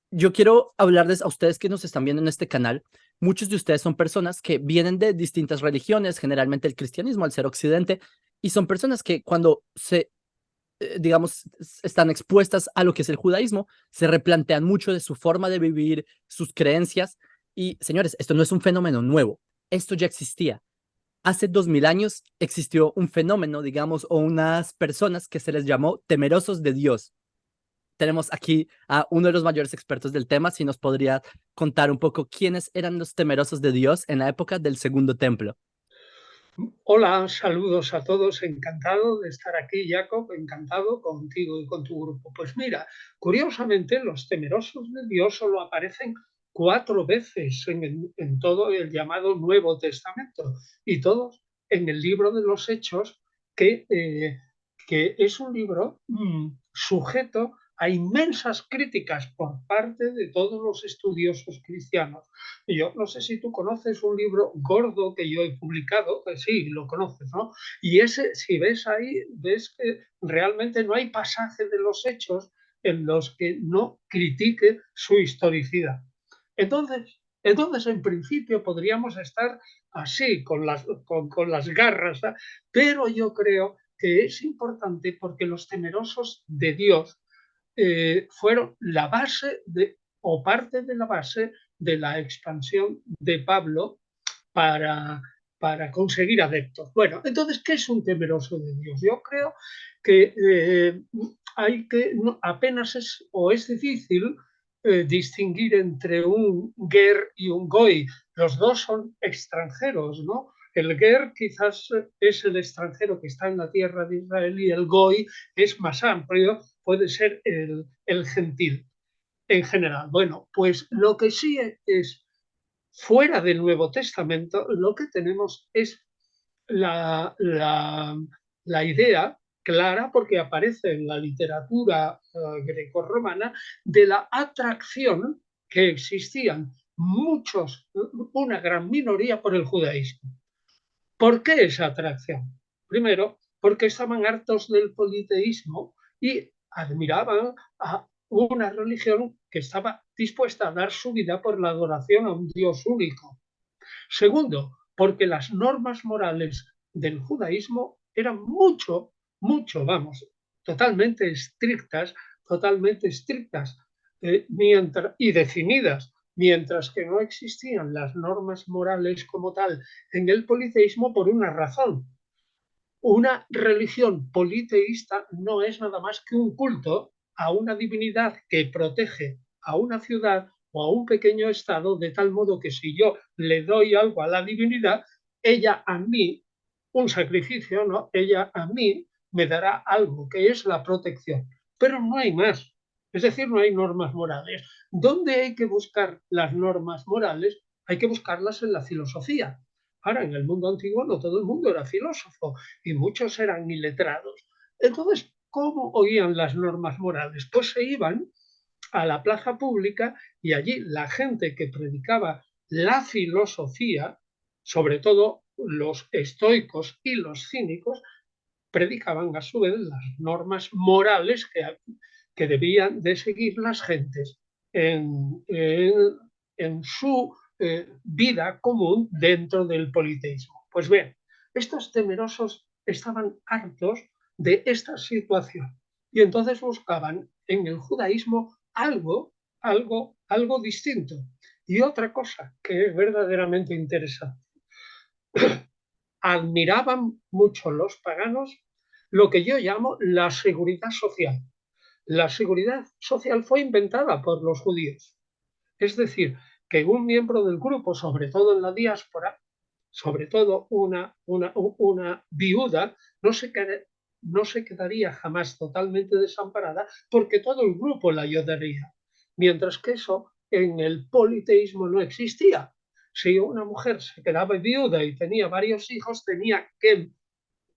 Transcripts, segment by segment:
Yo quiero hablarles a ustedes que nos están viendo en este canal. Muchos de ustedes son personas que vienen de distintas religiones, generalmente el cristianismo al ser occidente, y son personas que cuando digamos, están expuestas a lo que es el judaísmo, se replantean mucho de su forma de vivir, sus creencias. Y señores, esto no es un fenómeno nuevo, esto ya existía. Hace 2000 años existió un fenómeno, digamos, o unas personas que se les llamó temerosos de Dios. Tenemos aquí a uno de los mayores expertos del tema, si nos podría contar un poco quiénes eran los temerosos de Dios en la época del Segundo Templo. Hola, saludos a todos, encantado de estar aquí, Jacob, encantado contigo y con tu grupo. Pues mira, curiosamente los temerosos de Dios solo aparecen 4 veces en todo el llamado Nuevo Testamento y todos en el libro de los Hechos, que, eh, que es un libro sujeto a inmensas críticas por parte de todos los estudiosos cristianos. Yo no sé si tú conoces un libro gordo que yo he publicado, que sí, lo conoces, ¿no? Y ese, si ves ahí, ves que realmente no hay pasaje de los hechos en los que no critique su historicidad. Entonces en principio podríamos estar así, con las garras, ¿eh? Pero yo creo que es importante porque los temerosos de Dios fueron la base o parte de la base de la expansión de Pablo para, para conseguir adeptos. Bueno, entonces, ¿qué es un temeroso de Dios? Yo creo que hay que, no, apenas es o es difícil distinguir entre un ger y un goy. Los dos son extranjeros, ¿no? El ger quizás es el extranjero que está en la tierra de Israel y el goy es más amplio, puede ser el gentil en general. Bueno, pues lo que sí es fuera del Nuevo Testamento, lo que tenemos es la idea clara, porque aparece en la literatura grecorromana, de la atracción que existían una gran minoría por el judaísmo. ¿Por qué esa atracción? Primero, porque estaban hartos del politeísmo y admiraban a una religión que estaba dispuesta a dar su vida por la adoración a un Dios único. Segundo, porque las normas morales del judaísmo eran vamos, totalmente estrictas y definidas, mientras que no existían las normas morales como tal en el politeísmo por una razón. Una religión politeísta no es nada más que un culto a una divinidad que protege a una ciudad o a un pequeño estado, de tal modo que si yo le doy algo a la divinidad, ella a mí, un sacrificio, ¿no? Ella a mí me dará algo, que es la protección. Pero no hay más. Es decir, no hay normas morales. ¿Dónde hay que buscar las normas morales? Hay que buscarlas en la filosofía. Ahora, en el mundo antiguo no todo el mundo era filósofo y muchos eran iletrados. Entonces, ¿cómo oían las normas morales? Pues se iban a la plaza pública y allí la gente que predicaba la filosofía, sobre todo los estoicos y los cínicos, predicaban a su vez las normas morales que debían de seguir las gentes en su vida común dentro del politeísmo. Pues bien, estos temerosos estaban hartos de esta situación y entonces buscaban en el judaísmo algo distinto. Y otra cosa que es verdaderamente interesante, admiraban mucho los paganos lo que yo llamo la seguridad social. La seguridad social fue inventada por los judíos. Es decir, que un miembro del grupo, sobre todo en la diáspora, sobre todo una viuda, no se quedaría jamás totalmente desamparada porque todo el grupo la ayudaría. Mientras que eso en el politeísmo no existía. Si una mujer se quedaba viuda y tenía varios hijos, tenía que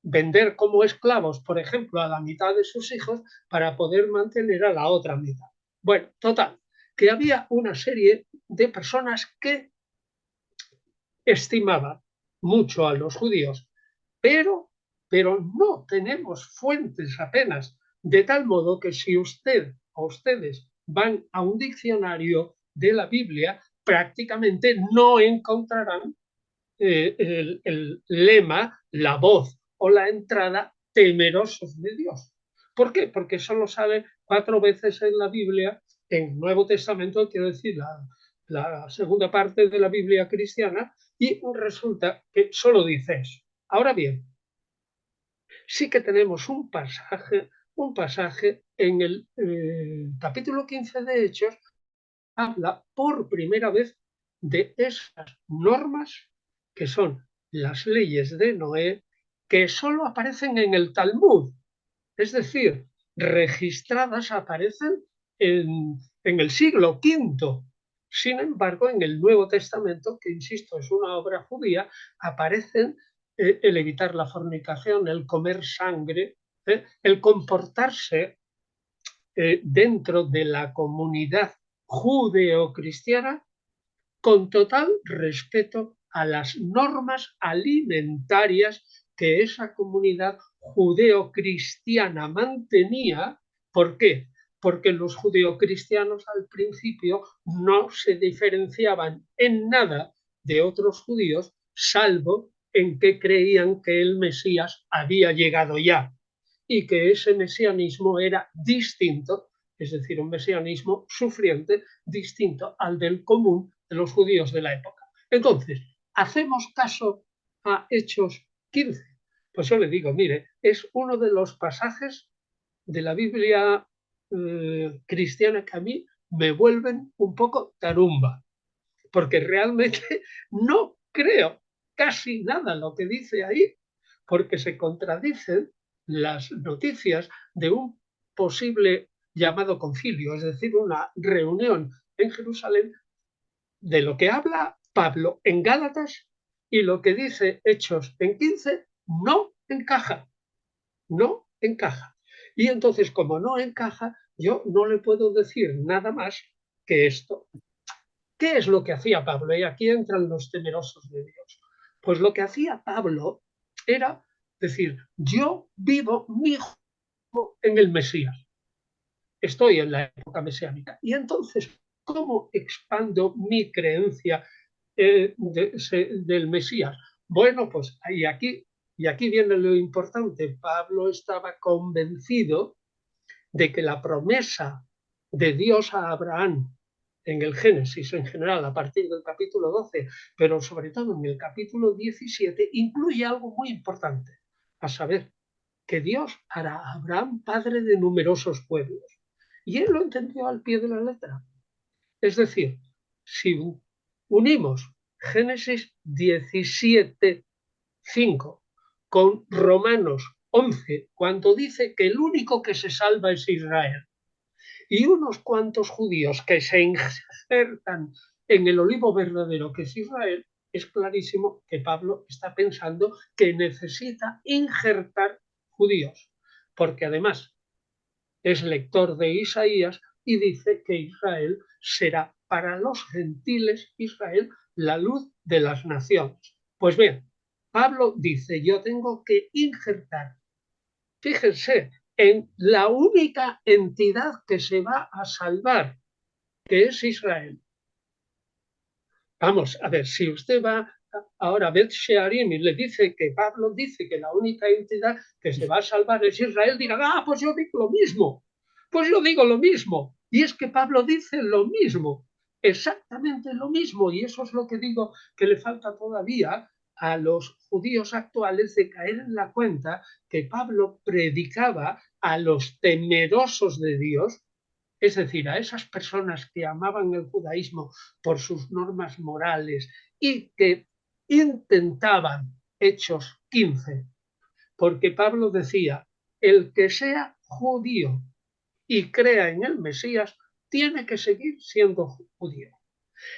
vender como esclavos, por ejemplo, a la mitad de sus hijos para poder mantener a la otra mitad. Bueno, total, que había una serie de personas que estimaban mucho a los judíos, pero, pero no tenemos fuentes apenas, de tal modo que si usted o ustedes van a un diccionario de la Biblia, prácticamente no encontrarán el lema, la voz o la entrada temerosos de Dios. ¿Por qué? Porque solo sale 4 veces en la Biblia, en el Nuevo Testamento, quiero decir, la segunda parte de la Biblia cristiana, y resulta que solo dice eso. Ahora bien, sí que tenemos un pasaje en el capítulo 15 de Hechos, habla por primera vez de esas normas que son las leyes de Noé, que solo aparecen en el Talmud, es decir, registradas aparecen en el siglo V. Sin embargo, en el Nuevo Testamento, que insisto es una obra judía, aparecen el evitar la fornicación, el comer sangre, el comportarse dentro de la comunidad judeocristiana con total respeto a las normas alimentarias que esa comunidad judeocristiana mantenía. ¿Por qué? Porque los judeocristianos al principio no se diferenciaban en nada de otros judíos, salvo en que creían que el Mesías había llegado ya y que ese mesianismo era distinto, es decir, un mesianismo sufriente distinto al del común de los judíos de la época. Entonces, ¿hacemos caso a Hechos 15? Pues yo le digo, mire, es uno de los pasajes de la Biblia cristiana que a mí me vuelven un poco tarumba, porque realmente no creo casi nada lo que dice ahí, porque se contradicen las noticias de un posible llamado concilio, es decir, una reunión en Jerusalén, de lo que habla Pablo en Gálatas y lo que dice Hechos en 15 no encaja, no encaja. Y entonces, como no encaja, yo no le puedo decir nada más que esto. ¿Qué es lo que hacía Pablo? Y aquí entran los temerosos de Dios. Pues lo que hacía Pablo era decir, yo vivo mi en el Mesías, estoy en la época mesiánica. Y entonces, ¿cómo expando mi creencia del Mesías? Bueno, pues y aquí viene lo importante. Pablo estaba convencido de que la promesa de Dios a Abraham en el Génesis en general, a partir del capítulo 12, pero sobre todo en el capítulo 17, incluye algo muy importante, a saber, que Dios hará a Abraham padre de numerosos pueblos. Y él lo entendió al pie de la letra. Es decir, si unimos Génesis 17, 5 con Romanos 11, cuando dice que el único que se salva es Israel, y unos cuantos judíos que se injertan en el olivo verdadero que es Israel, es clarísimo que Pablo está pensando que necesita injertar judíos, porque además es lector de Isaías y dice que Israel será para los gentiles, Israel, la luz de las naciones. Pues bien, Pablo dice, yo tengo que injertar, fíjense, en la única entidad que se va a salvar, que es Israel. Vamos, a ver, si usted va ahora a Beth Shearim y le dice que Pablo dice que la única entidad que se va a salvar es Israel, dirá, pues yo digo lo mismo, pues yo digo lo mismo. Y es que Pablo dice lo mismo, exactamente lo mismo, y eso es lo que digo que le falta todavía a los judíos actuales de caer en la cuenta que Pablo predicaba a los temerosos de Dios, es decir, a esas personas que amaban el judaísmo por sus normas morales y que intentaban, Hechos 15, porque Pablo decía, el que sea judío y crea en el Mesías tiene que seguir siendo judío.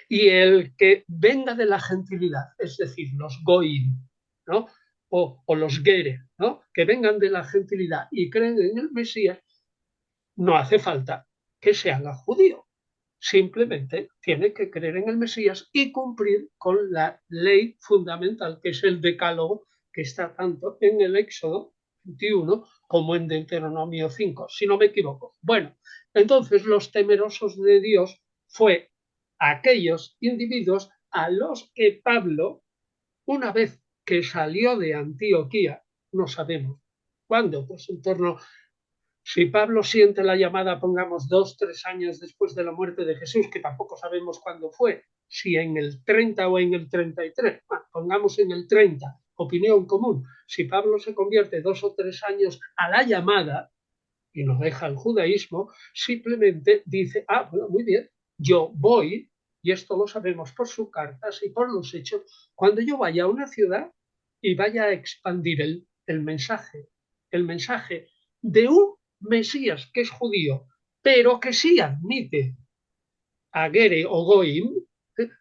Y el que venga de la gentilidad, es decir, los goim, ¿no? O los gere, ¿no? Que vengan de la gentilidad y creen en el Mesías, no hace falta que se haga judío. Simplemente tiene que creer en el Mesías y cumplir con la ley fundamental, que es el decálogo, que está tanto en el Éxodo 21, como en Deuteronomio 5, si no me equivoco. Bueno, entonces los temerosos de Dios fue aquellos individuos a los que Pablo, una vez que salió de Antioquía, no sabemos cuándo, pues en torno, si Pablo siente la llamada, pongamos 2, 3 años después de la muerte de Jesús, que tampoco sabemos cuándo fue, si en el 30 o en el 33, pongamos en el 30, opinión común, si Pablo se convierte 2 o 3 años a la llamada y nos deja el judaísmo, simplemente dice, bueno, muy bien, yo voy, y esto lo sabemos por sus cartas y por los hechos, cuando yo vaya a una ciudad y vaya a expandir el mensaje de un Mesías que es judío, pero que sí admite a Gere o Goim,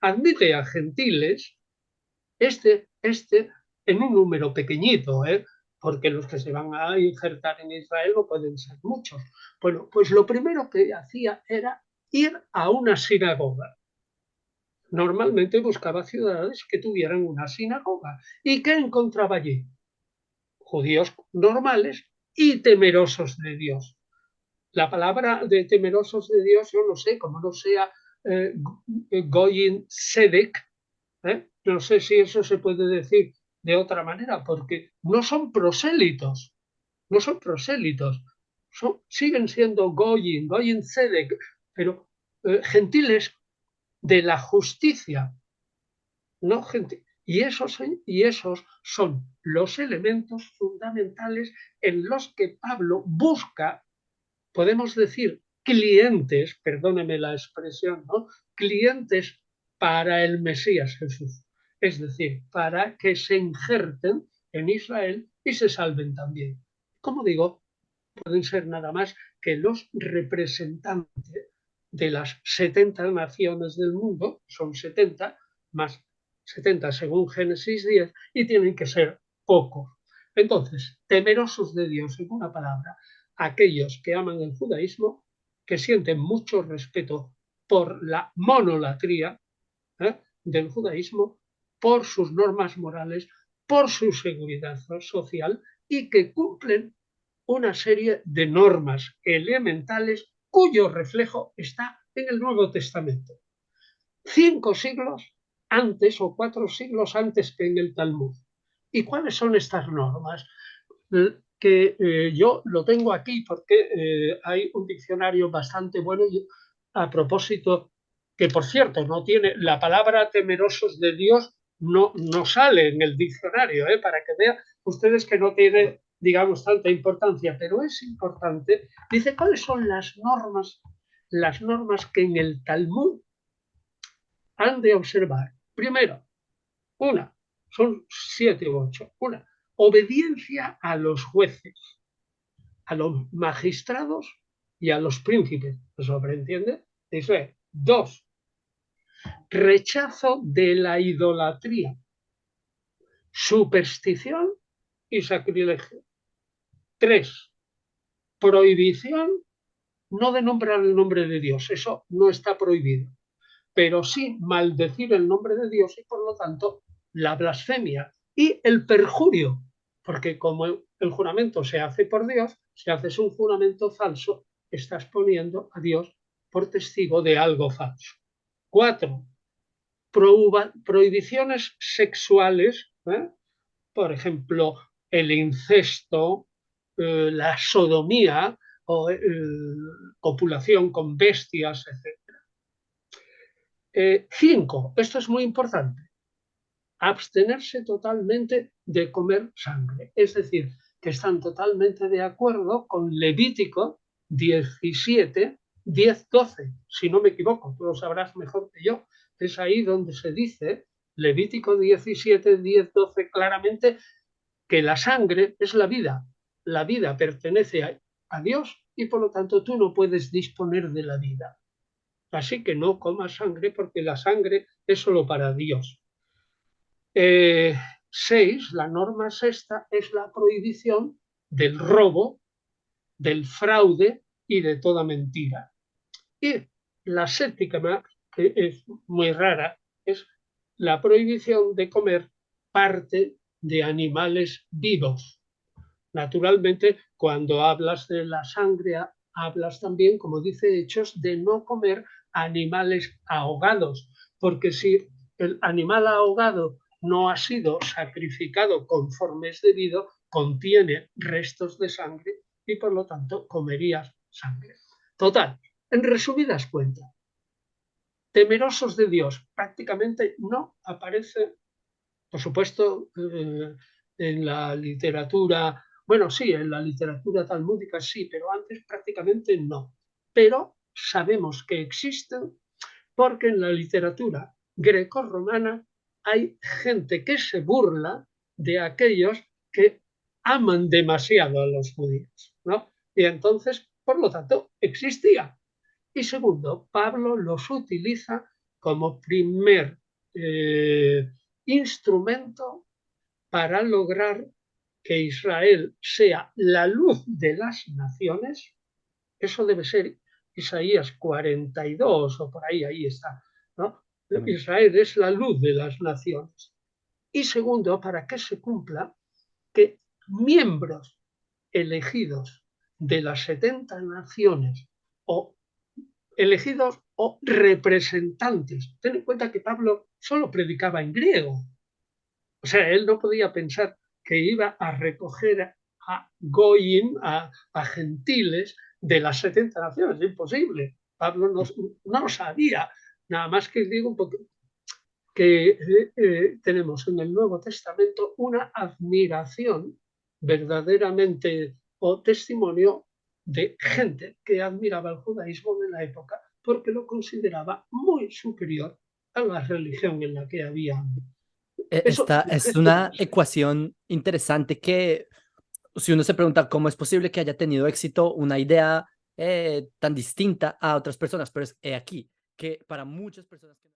admite a gentiles, en un número pequeñito, porque los que se van a injertar en Israel no pueden ser muchos. Bueno, pues lo primero que hacía era ir a una sinagoga. Normalmente buscaba ciudades que tuvieran una sinagoga. ¿Y qué encontraba allí? Judíos normales y temerosos de Dios. La palabra de temerosos de Dios, yo no sé, como no sea Goyin Sedek, no sé si eso se puede decir de otra manera, porque no son prosélitos, no son prosélitos, siguen siendo Goyin Sedek, pero gentiles de la justicia, no gente. Y esos son los elementos fundamentales en los que Pablo busca, podemos decir, clientes, perdóneme la expresión, ¿no? Clientes para el Mesías Jesús. Es decir, para que se injerten en Israel y se salven también. Como digo, pueden ser nada más que los representantes de las 70 naciones del mundo, son 70 más 70 según Génesis 10, y tienen que ser pocos. Entonces, temerosos de Dios, en una palabra, aquellos que aman el judaísmo, que sienten mucho respeto por la monolatría del judaísmo, por sus normas morales, por su seguridad social y que cumplen una serie de normas elementales cuyo reflejo está en el Nuevo Testamento. 5 siglos antes o 4 siglos antes que en el Talmud. ¿Y cuáles son estas normas? Que yo lo tengo aquí porque hay un diccionario bastante bueno a propósito, que por cierto no tiene la palabra temerosos de Dios, no sale en el diccionario, para que vean ustedes que no tiene, digamos, tanta importancia, pero es importante. Dice, ¿cuáles son las normas? Las normas que en el Talmud han de observar. Primero, son 7 u 8. Obediencia a los jueces, a los magistrados y a los príncipes. ¿Se sobreentiende? Dice, 2, rechazo de la idolatría, superstición y sacrilegio. 3, prohibición no de nombrar el nombre de Dios, eso no está prohibido, pero sí maldecir el nombre de Dios y por lo tanto la blasfemia y el perjurio, porque como el juramento se hace por Dios, si haces un juramento falso, estás poniendo a Dios por testigo de algo falso. 4, prohibiciones sexuales, por ejemplo, el incesto, la sodomía o copulación con bestias, etc. 5, esto es muy importante, abstenerse totalmente de comer sangre. Es decir, que están totalmente de acuerdo con Levítico 17, 10, 12. Si no me equivoco, tú lo sabrás mejor que yo. Es ahí donde se dice, Levítico 17, 10, 12, claramente, que la sangre es la vida. La vida pertenece a Dios y por lo tanto tú no puedes disponer de la vida. Así que no comas sangre porque la sangre es solo para Dios. 6, la norma sexta es la prohibición del robo, del fraude y de toda mentira. Y la séptima, que es muy rara, es la prohibición de comer parte de animales vivos. Naturalmente, cuando hablas de la sangre, hablas también, como dice Hechos, de no comer animales ahogados, porque si el animal ahogado no ha sido sacrificado conforme es debido, contiene restos de sangre y por lo tanto comerías sangre. Total, en resumidas cuentas, temerosos de Dios prácticamente no aparece, por supuesto, en la literatura, bueno, sí, en la literatura talmúdica sí, pero antes prácticamente no. Pero sabemos que existen porque en la literatura grecorromana hay gente que se burla de aquellos que aman demasiado a los judíos, ¿no? Y entonces, por lo tanto, existía. Y segundo, Pablo los utiliza como primer instrumento para lograr que Israel sea la luz de las naciones. Eso debe ser Isaías 42 o por ahí, ahí está, ¿no? Israel es la luz de las naciones. Y segundo, para que se cumpla que miembros elegidos de las 70 naciones o elegidos o representantes. Ten en cuenta que Pablo solo predicaba en griego. O sea, él no podía pensar que iba a recoger a goyim, a gentiles de las 70 naciones. Es imposible. Pablo no lo sabía. Nada más que digo un poco que tenemos en el Nuevo Testamento una admiración verdaderamente o testimonio de gente que admiraba el judaísmo de la época porque lo consideraba muy superior a la religión en la que había. Eso Esta es es una demasiado. ecuación interesante que si uno se pregunta cómo es posible que haya tenido éxito una idea tan distinta a otras personas, pero es aquí que para muchas personas...